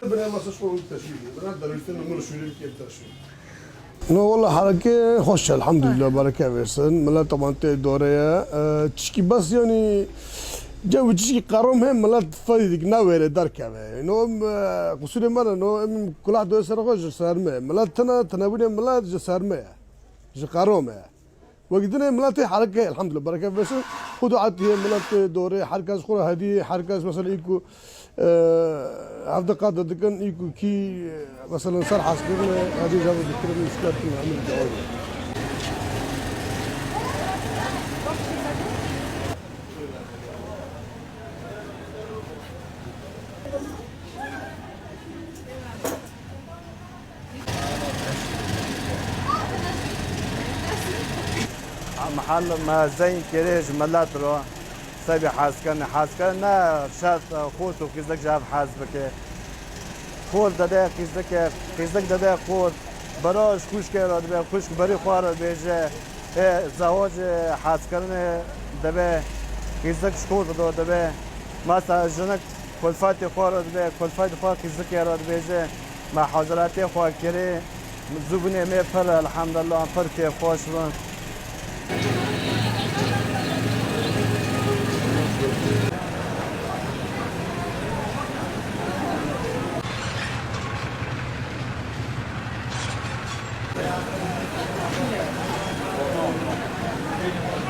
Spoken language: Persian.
بنا مساج فوق التشويه بنا دلوقتي نمر شويه كيف تشويه نو والله حركة خوش الحمد لله بركة بيرسن ملا طبعا دورية تشكي بس يعني جو تشكي قارم هم ملا تفيدك ناوير دركة نو قصور مرة نو كل واحد يسرق جسارمة ملا تناولي ملا جسارمة جقارمة وقدنا ملا حركة الحمد لله بركة بيرسن خدوا عاد هي ملا دورية حركة صخورة هذه حركة مثلا يكو عبد القادر دكان يكو كي مثلا صار حاسبنا هذه جاب ذكر المشكلات اللي عمل الجوال محل ما زين كريج ملات رو سبي حاسكن نا شات خوتو كيزك جاب حاسبك خود داده كيزك داده خود براش خوش کرد به خوش بری خوار بیجه زواج حاسکن دبه کیزک شکود دو دبه مثلا جنک کلفت خوار دبه کلفت خوار کیزک کرد بیجه ما حاضرات خوار کری زبونه می پر الحمدلله پر که خوش بون